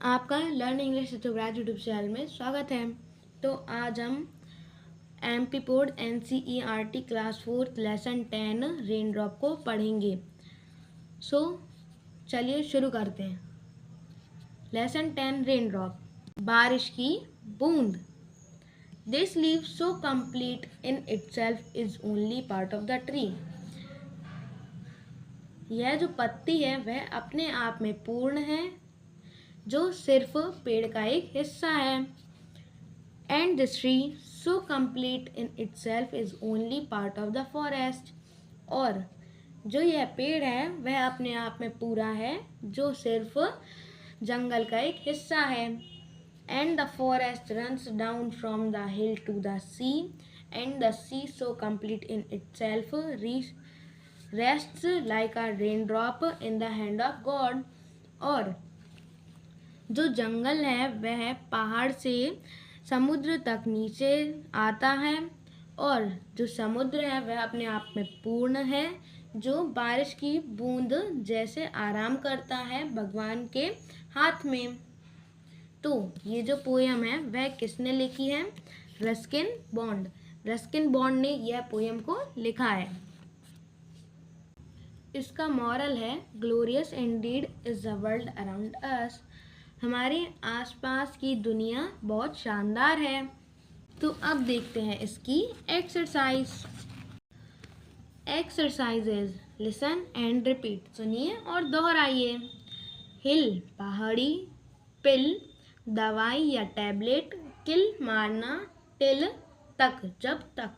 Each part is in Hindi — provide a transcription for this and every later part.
आपका learn English graduate YouTube channel में स्वागत है। तो आज हम एमपी पोड NCERT class 4 lesson 10 rain drop को पढ़ेंगे। चलिए शुरू करते हैं। लेसन 10 रेन ड्रॉप, बारिश की बूंद। This leave so complete in itself is only part of the tree. यह जो पत्ती है वह अपने आप में पूर्ण है, जो सिर्फ पेड़ का एक हिस्सा है। And this tree so complete in itself is only part of the forest. और जो यह पेड़ है वह अपने आप में पूरा है, जो सिर्फ जंगल का एक हिस्सा है। And the forest runs down from the hill to the sea, and the sea so complete in itself rests like a rain drop in the hand of God. और जो जंगल है वह पहाड़ से समुद्र तक नीचे आता है, और जो समुद्र है वह अपने आप में पूर्ण है, जो बारिश की बूंद जैसे आराम करता है भगवान के हाथ में। तो ये जो पोयम है वह किसने लिखी है? Ruskin bond. रस्किन बॉन्ड ने यह पोयम को लिखा है। इसका मॉरल है, glorious Indeed is the world around us. हमारे आसपास की दुनिया बहुत शानदार है। तो अब देखते हैं इसकी exercise. Exercises, listen and repeat. सुनिए और दोहराइए। हिल पहाड़ी, पिल दवाई या टैबलेट, किल मारना, टिल तक जब तक,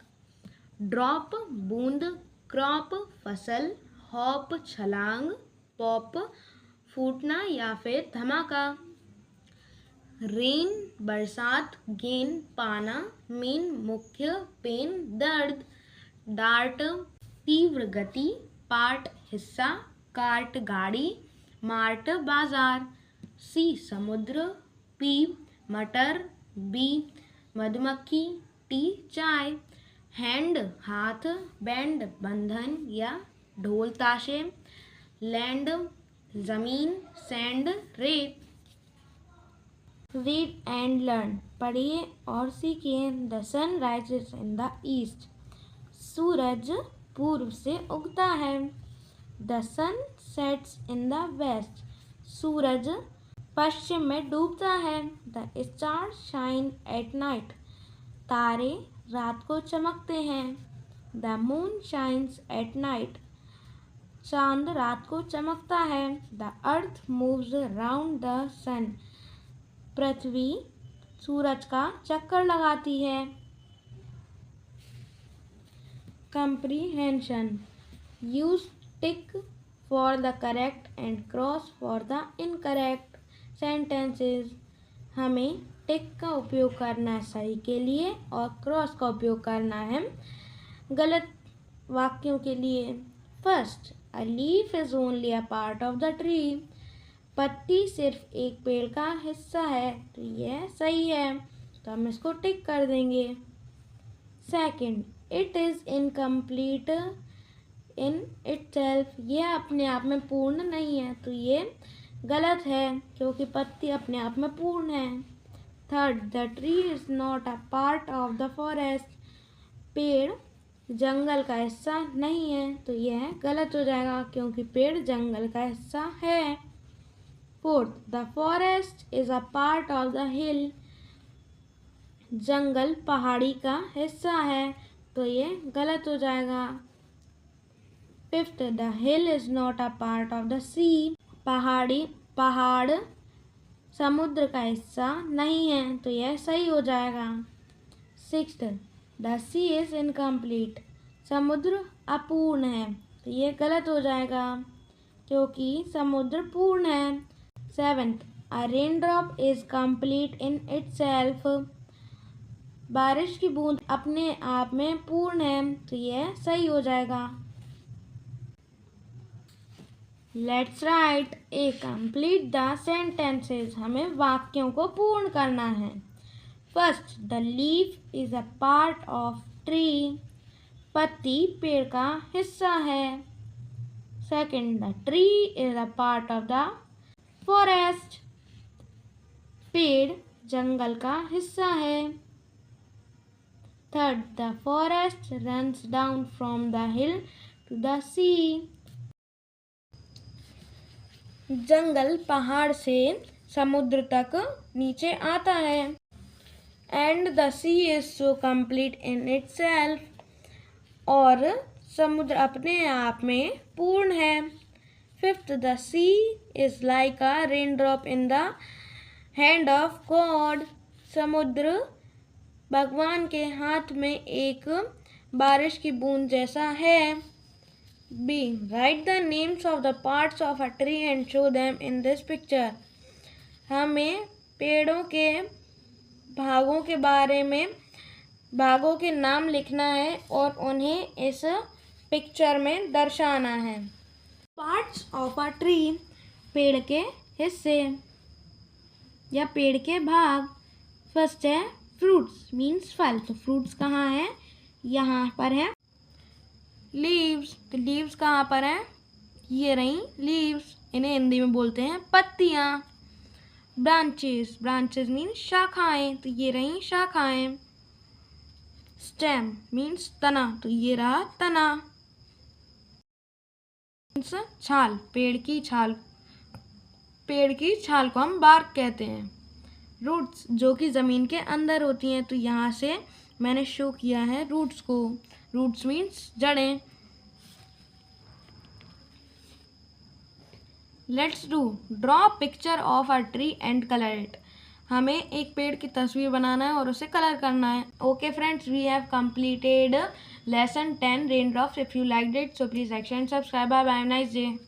ड्रॉप बूंद, क्रॉप फसल, हॉप छलांग, पॉप फूटना या फिर धमाका, रेन बरसात, गेन पाना, मेन मुख्य, पेन दर्द, डार्ट तीव्र गति, पार्ट हिस्सा, कार्ट गाड़ी, मार्ट बाजार, सी समुद्र, पी मटर, बी मधुमक्खी, टी चाय, हैंड हाथ, बैंड बंधन या ढोल ताशे, लैंड जमीन, सैंड रेत। रीड एंड लर्न, पढ़िए और सीखिए। The sun rises in the east, सूरज पूर्व से उगता है। The sun sets in the west, सूरज पश्चिम में डूबता है। The star shine at night, तारे रात को चमकते हैं। The moon shines at night, चांद रात को चमकता है। The earth moves round the sun, पृथ्वी सूरज का चक्कर लगाती है। Comprehension, use tick for the correct and cross for the incorrect sentences. हमें टिक का उपयोग करना है सही के लिए और क्रॉस का उपयोग करना है गलत वाक्यों के लिए। First, a leaf is only a part of the tree. पत्ती सिर्फ एक पेड़ का हिस्सा है, तो यह सही है, तो हम इसको टिक कर देंगे। Second, it is incomplete in itself, यह अपने आप में पूर्ण नहीं है, तो ये गलत है क्योंकि पत्ती अपने आप में पूर्ण है। Third, the tree is not a part of the forest, पेड़ जंगल का हिस्सा नहीं है, तो यह गलत हो जाएगा क्योंकि पेड़ जंगल का हिस्सा है। Fourth, the forest is a part of the hill, जंगल पहाड़ी का हिस्सा है, तो ये गलत हो जाएगा। Fifth, the hill is not a part of the sea, पहाड़ समुद्र का हिस्सा नहीं है, तो यह सही हो जाएगा। Sixth, the sea is incomplete, समुद्र अपूर्ण है, तो यह गलत हो जाएगा क्योंकि समुद्र पूर्ण है। Seventh, a rain drop is complete in itself, बारिश की बूंद अपने आप में पूर्ण है, तो यह सही हो जाएगा। Let's write a complete the sentences, हमें वाक्यों को पूर्ण करना है। First, the leaf is a part of tree, पत्ती पेड़ का हिस्सा है। Second, the tree is a part of the forest, पेड़ जंगल का हिस्सा है। Third, the forest runs down from the hill to the sea. जंगल पहाड़ से समुद्र तक नीचे आता है। And the sea is so complete in itself. और समुद्र अपने आप में पूर्ण है। Fifth, the sea is like a rain drop in the hand of God. समुद्र भगवान के हाथ में एक बारिश की बूंद जैसा है। B, write the names of the parts of a tree and show them in this picture. हमें पेड़ों के भागों के बारे में भागों के नाम लिखना है और उन्हें इस पिक्चर में दर्शाना है। पार्ट्स ऑफ अ ट्री, पेड़ के हिस्से या पेड़ के भाग। फर्स्ट है फ्रूट्स मीन्स फल। तो फ्रूट्स कहाँ है? यहाँ पर है। लीव्स, तो लीव्स कहाँ पर है? ये रही लीव्स, इन्हें हिंदी में बोलते हैं पत्तियाँ। ब्रांचेस, ब्रांचेस मीन्स शाखाएं, तो ये रही शाखाएं। स्टेम मीन्स तना, तो ये रहा तना। छाल, पेड़ की छाल, पेड़ की छाल को हम बार्क कहते हैं। रूट्स, जो कि ज़मीन के अंदर होती हैं, तो यहाँ से मैंने शो किया है रूट्स को। रूट्स मीन्स जड़ें। Let's do draw picture of a tree and colour it. हमें एक पेड़ की तस्वीर बनाना है और उसे कलर करना है। Okay friends, we have completed lesson 10 raindrops. If you liked it, so please like, share and subscribe. Bye bye. Have a nice day.